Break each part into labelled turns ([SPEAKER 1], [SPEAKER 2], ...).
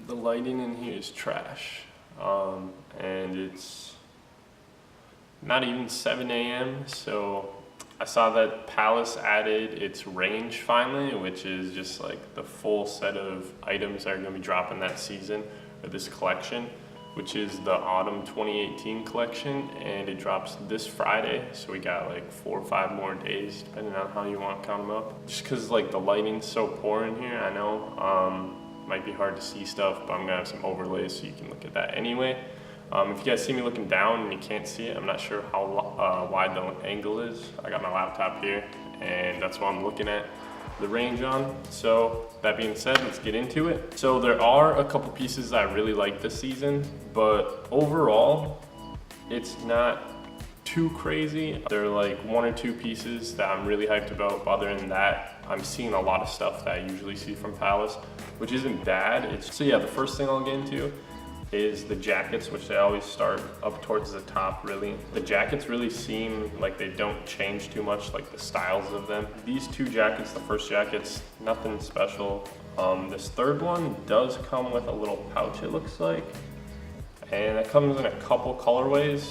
[SPEAKER 1] The lighting in here is trash, and it's not even 7 a.m. So I saw that Palace added its range finally, which is just like the full set of items that are going to be dropping that season, or this collection, which is the Autumn 2018 collection, and it drops this Friday. So we got like 4 or 5 more days, depending on how you want to count them up. Just because like the lighting's so poor in here, I know. Might be hard to see stuff, but I'm gonna have some overlays so you can look at that anyway. If you guys see me looking down and you can't see it, I'm not sure how wide the angle is. I got my laptop here, and that's what I'm looking at the range on. So that being said, let's get into it. So there are a couple pieces I really like this season, but overall, it's not too crazy. There are like 1 or 2 pieces that I'm really hyped about, but other than that, I'm seeing a lot of stuff that I usually see from Palace, which isn't bad. So yeah, the first thing I'll get into is the jackets, which they always start up towards the top, really. The jackets really seem like they don't change too much, like the styles of them. These 2 jackets, the first jacket's nothing special. This third one does come with a little pouch, it looks like. And it comes in a couple colorways,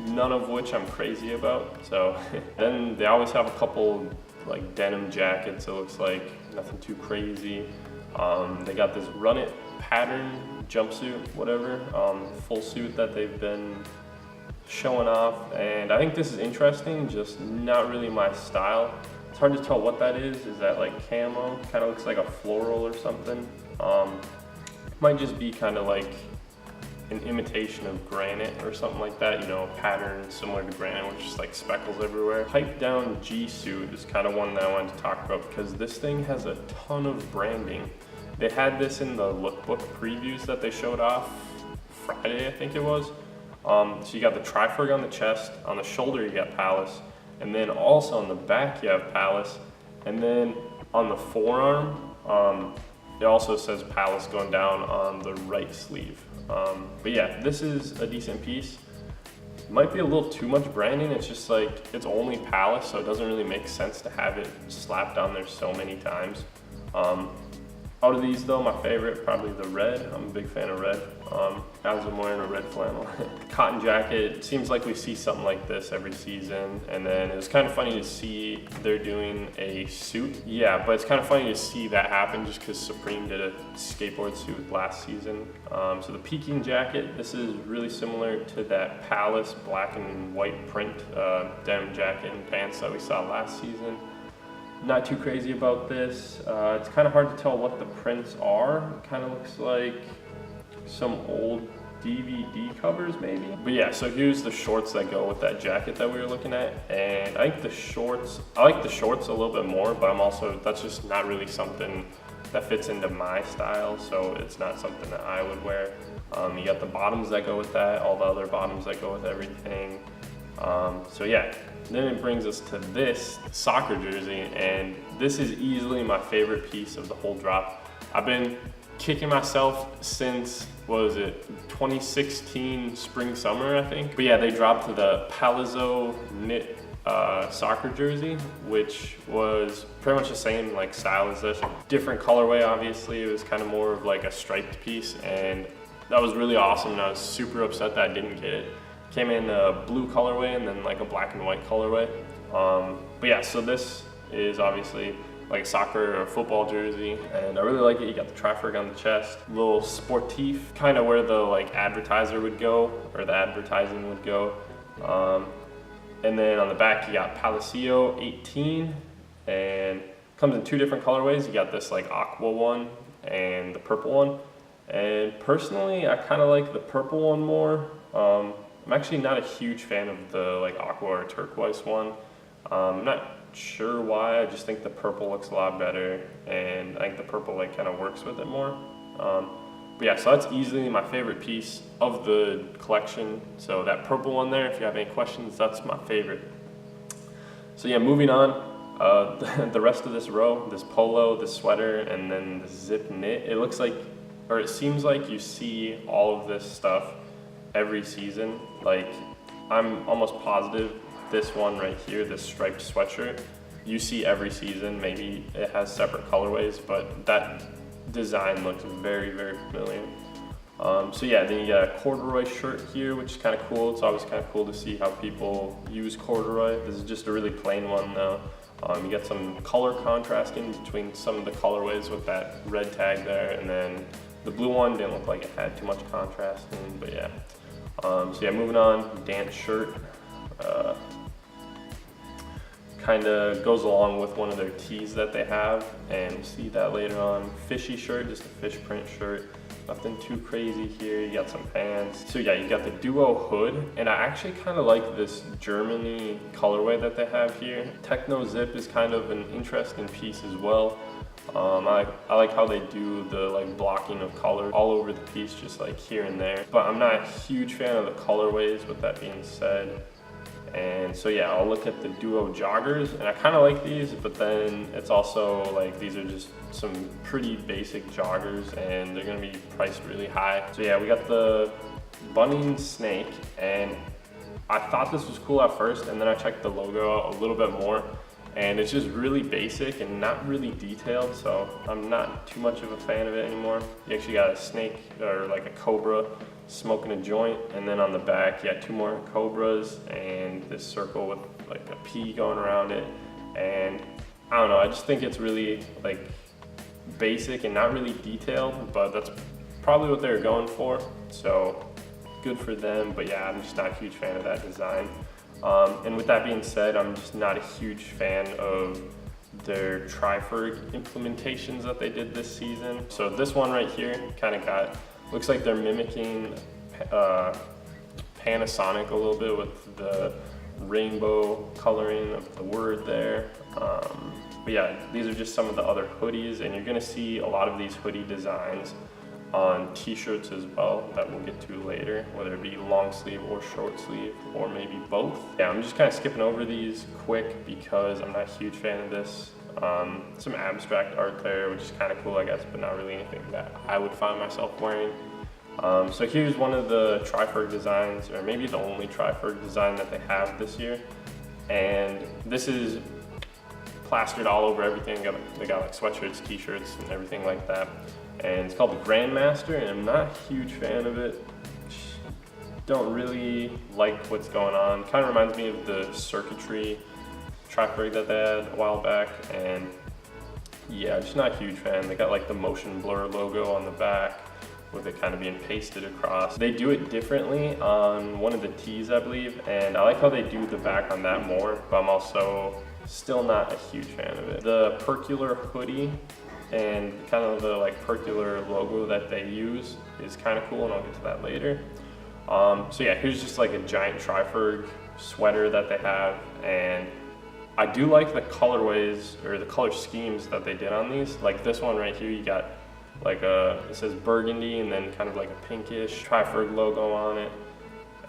[SPEAKER 1] none of which I'm crazy about. So then they always have a couple like denim jackets, it looks like, nothing too crazy. They got this Run It pattern jumpsuit, whatever, full suit that they've been showing off, and I think this is interesting, just not really my style. It's hard to tell what that is. Is that like camo? Kind of looks like a floral or something. Might just be kind of like an imitation of granite or something like that, you know, a pattern similar to granite with just like speckles everywhere. Pipe Down G Suit is kind of one that I wanted to talk about because this thing has a ton of branding. They had this in the lookbook previews that they showed off Friday, I think it was. So you got the Triferg on the chest, on the shoulder you got Palace, and then also on the back you have Palace, and then on the forearm, it also says Palace going down on the right sleeve. But yeah, this is a decent piece. Might be a little too much branding. It's just like, it's only Palace, so it doesn't really make sense to have it slapped on there so many times. Out of these though, my favorite, probably the red. I'm a big fan of red. As I'm wearing a red flannel. Cotton jacket, it seems like we see something like this every season. And then it was kind of funny to see they're doing a suit. Yeah, but it's kind of funny to see that happen just because Supreme did a skateboard suit last season. So the Peking jacket, this is really similar to that Palace black and white print denim jacket and pants that we saw last season. Not too crazy about this. It's kind of hard to tell what the prints are. It kind of looks like some old DVD covers maybe. But yeah, so here's the shorts that go with that jacket that we were looking at. And I think the shorts, I like the shorts a little bit more, but that's just not really something that fits into my style. So it's not something that I would wear. You got the bottoms that go with that, all the other bottoms that go with everything. So yeah, then it brings us to this soccer jersey, and this is easily my favorite piece of the whole drop. I've been kicking myself since, what was it, 2016 spring summer, I think. But yeah, they dropped the Palazzo knit soccer jersey, which was pretty much the same like style as this. Different colorway, obviously. It was kind of more of like a striped piece, and that was really awesome, and I was super upset that I didn't get it. Came in a blue colorway and then like a black and white colorway. But yeah, so this is obviously like a soccer or football jersey, and I really like it. You got the Triferg on the chest, little sportif, kind of where the like advertiser would go, or the advertising would go. And then on the back you got Palacio 18, and comes in 2 different colorways. You got this like aqua one and the purple one. And personally, I kind of like the purple one more. I'm actually not a huge fan of the like aqua or turquoise one. I'm not sure why. I just think the purple looks a lot better, and I think the purple like kind of works with it more. But yeah, so that's easily my favorite piece of the collection. So that purple one there, if you have any questions, that's my favorite. So yeah, moving on, the rest of this row, this polo, this sweater, and then the zip knit, it looks like, or it seems like you see all of this stuff every season. Like, I'm almost positive this one right here, this striped sweatshirt, you see every season. Maybe it has separate colorways, but that design looks very, very familiar. So yeah, then you got a corduroy shirt here, which is kind of cool. It's always kind of cool to see how people use corduroy. This is just a really plain one though. You got some color contrasting between some of the colorways with that red tag there, and then the blue one didn't look like it had too much contrasting, but yeah. So yeah, moving on, dance shirt. Kind of goes along with one of their tees that they have, and we'll see that later on. Fishy shirt, just a fish print shirt. Nothing too crazy here. You got some pants. So yeah, you got the Duo hood, and I actually kind of like this Germany colorway that they have here. Techno Zip is kind of an interesting piece as well. I like how they do the like blocking of color all over the piece, just like here and there. But I'm not a huge fan of the colorways, with that being said. And so yeah, I'll look at the Duo joggers, and I kind of like these, but then it's also like these are just some pretty basic joggers, and they're gonna be priced really high. So yeah, we got the Bunning Snake, and I thought this was cool at first, and then I checked the logo out a little bit more, and it's just really basic and not really detailed, so I'm not too much of a fan of it anymore. You actually got a snake, or like a cobra, smoking a joint, and then on the back you got two more cobras and this circle with like a P going around it. And I don't know, I just think it's really like basic and not really detailed, but that's probably what they're going for, so good for them. But yeah, I'm just not a huge fan of that design. And with that being said, I'm just not a huge fan of their Triferg implementations that they did this season. So this one right here kind of looks like they're mimicking Panasonic a little bit with the rainbow coloring of the word there. But yeah, these are just some of the other hoodies, and you're gonna see a lot of these hoodie designs on t-shirts as well that we'll get to later, whether it be long sleeve or short sleeve, or maybe both. Yeah, I'm just kind of skipping over these quick because I'm not a huge fan of this. Some abstract art there, which is kind of cool, I guess, but not really anything that I would find myself wearing. So here's one of the Triferg designs, or maybe the only Triferg design that they have this year. And this is plastered all over everything. They got like sweatshirts, t-shirts, and everything like that. And it's called the Grandmaster, and I'm not a huge fan of it. Don't really like what's going on. Kind of reminds me of the circuitry Triferg that they had a while back, and yeah, just not a huge fan. They got like the motion blur logo on the back with it kind of being pasted across. They do it differently on one of the tees, I believe, and I like how they do the back on that more, but I'm also still not a huge fan of it. The Percular hoodie and kind of the like Percular logo that they use is kind of cool, and I'll get to that later. So yeah, here's just like a giant Triferg sweater that they have, and I do like the colorways or the color schemes that they did on these. Like this one right here, you got like it says burgundy and then kind of like a pinkish Triferg logo on it.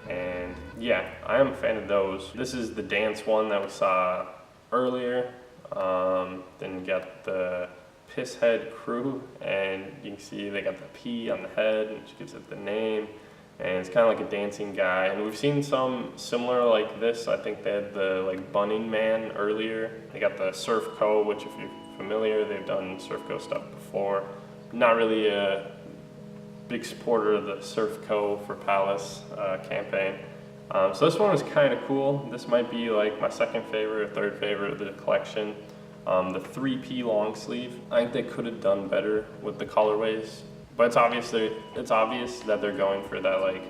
[SPEAKER 1] And yeah, I am a fan of those. This is the dance one that we saw earlier. Then you got the Pisshead crew, and you can see they got the P on the head, which gives it the name. And it's kind of like a dancing guy. And we've seen some similar like this. I think they had the like Bunning Man earlier. They got the Surf Co, which if you're familiar, they've done Surf Co stuff before. Not really a big supporter of the Surf Co for Palace campaign. So this one was kind of cool. This might be like my second favorite or third favorite of the collection. The 3P long sleeve. I think they could have done better with the colorways, but it's obvious that they're going for that like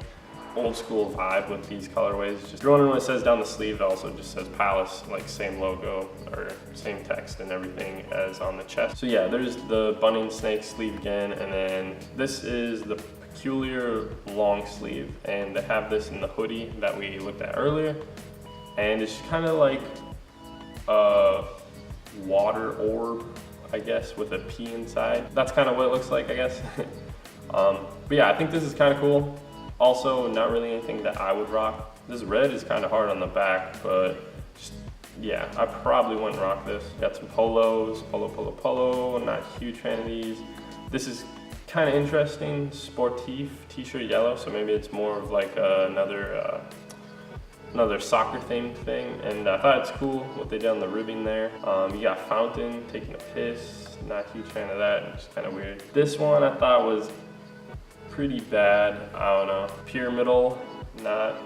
[SPEAKER 1] old school vibe with these colorways. Just you're wondering what it says down the sleeve, it also just says Palace, like same logo or same text and everything as on the chest. So yeah, there's the Bunning Snake sleeve again, and then this is the Peculiar long sleeve, and they have this in the hoodie that we looked at earlier, and it's kind of like a water orb, I guess, with a P inside. That's kind of what it looks like, I guess. But yeah, I think this is kind of cool. Also, not really anything that I would rock. This red is kind of hard on the back, but just, yeah, I probably wouldn't rock this. Got some polos, polo. Not a huge fan of these. This is kind of interesting, sportif t-shirt yellow, so maybe it's more of like another another soccer themed thing, and I thought it's cool what they did on the ribbing there. You got Fountain taking a piss, not a huge fan of that, just kind of weird. This one I thought was pretty bad, I don't know. Pyramidal, not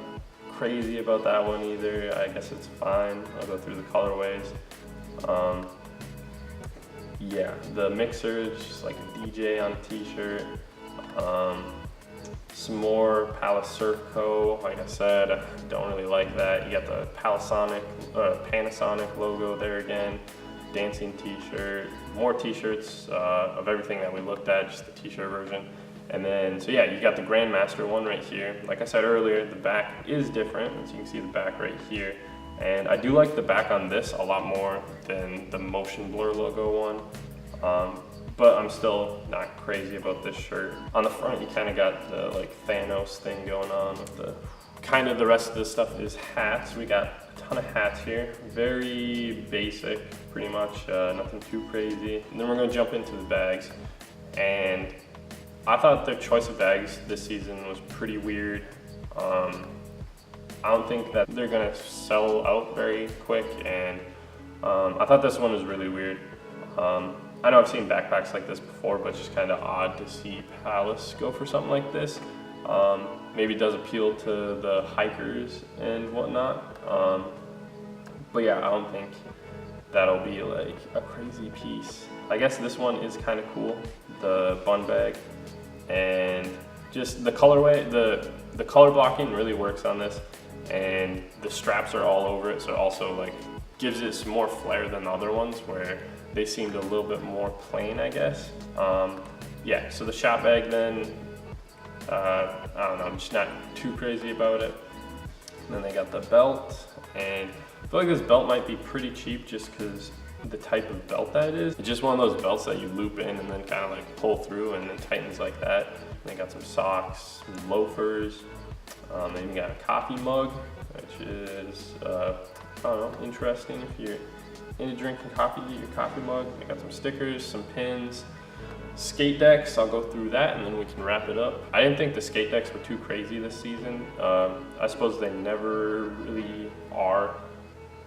[SPEAKER 1] crazy about that one either. I guess it's fine. I'll go through the colorways. Yeah, the mixer is just like a DJ on a t-shirt. Some more Palace Surf Co. Like I said, I don't really like that. You got the Panasonic logo there again. Dancing t-shirt, more t-shirts of everything that we looked at, just the t-shirt version. And then, so yeah, you got the Grandmaster one right here. Like I said earlier, the back is different, as you can see the back right here. And I do like the back on this a lot more than the Motion Blur logo one. But I'm still not crazy about this shirt. On the front, you kind of got the like Thanos thing going on with the, kind of the rest of this stuff is hats. We got a ton of hats here. Very basic, pretty much, nothing too crazy. And then we're gonna jump into the bags. And I thought their choice of bags this season was pretty weird. I don't think that they're gonna sell out very quick, and I thought this one was really weird. I know I've seen backpacks like this before, but it's just kind of odd to see Palace go for something like this. Maybe it does appeal to the hikers and whatnot. But yeah, I don't think that'll be like a crazy piece. I guess this one is kind of cool, the bun bag. And just the colorway, the color blocking really works on this, and the straps are all over it, so it also like gives it some more flair than the other ones where they seemed a little bit more plain, I guess. Yeah, so the shop bag then, I don't know, I'm just not too crazy about it. And then they got the belt, and I feel like this belt might be pretty cheap just because the type of belt that it is. It's just one of those belts that you loop in and then kind of like pull through and then tightens like that. And they got some socks, some loafers, then you got a coffee mug, which is, I don't know, interesting if you're into drinking coffee, get your coffee mug. They got some stickers, some pins, skate decks. I'll go through that and then we can wrap it up. I didn't think the skate decks were too crazy this season. I suppose they never really are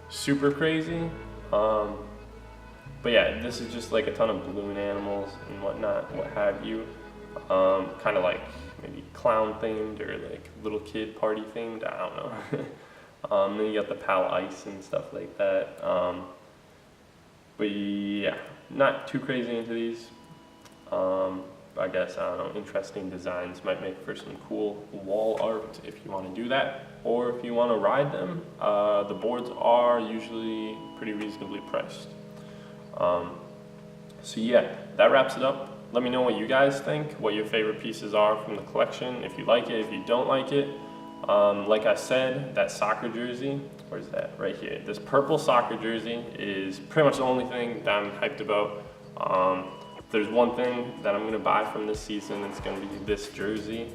[SPEAKER 1] super crazy. But yeah, this is just like a ton of balloon animals and whatnot, what have you. Kind of like maybe clown themed or like little kid party themed, I don't know. Then you got the Pal Ice and stuff like that. But yeah, not too crazy into these. I guess, I don't know, interesting designs might make for some cool wall art if you want to do that. Or if you want to ride them, the boards are usually pretty reasonably priced. So yeah, that wraps it up. Let me know what you guys think, what your favorite pieces are from the collection, if you like it, if you don't like it. Like I said, that soccer jersey, where's that? Right here. This purple soccer jersey is pretty much the only thing that I'm hyped about. If there's one thing that I'm gonna buy from this season, it's gonna be this jersey.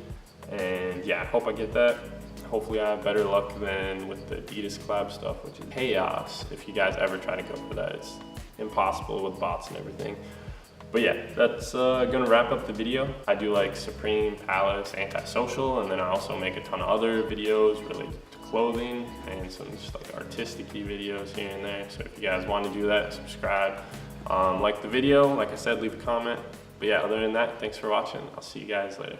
[SPEAKER 1] And yeah, I hope I get that. Hopefully I have better luck than with the Adidas collab stuff, which is chaos. If you guys ever try to go for that, it's impossible with bots and everything. But yeah, that's gonna wrap up the video. I do like Supreme, Palace, Antisocial, and then I also make a ton of other videos related to clothing and some just like artistic-y videos here and there. So if you guys want to do that, subscribe, like the video, like I said, leave a comment. But yeah, other than that, thanks for watching. I'll see you guys later.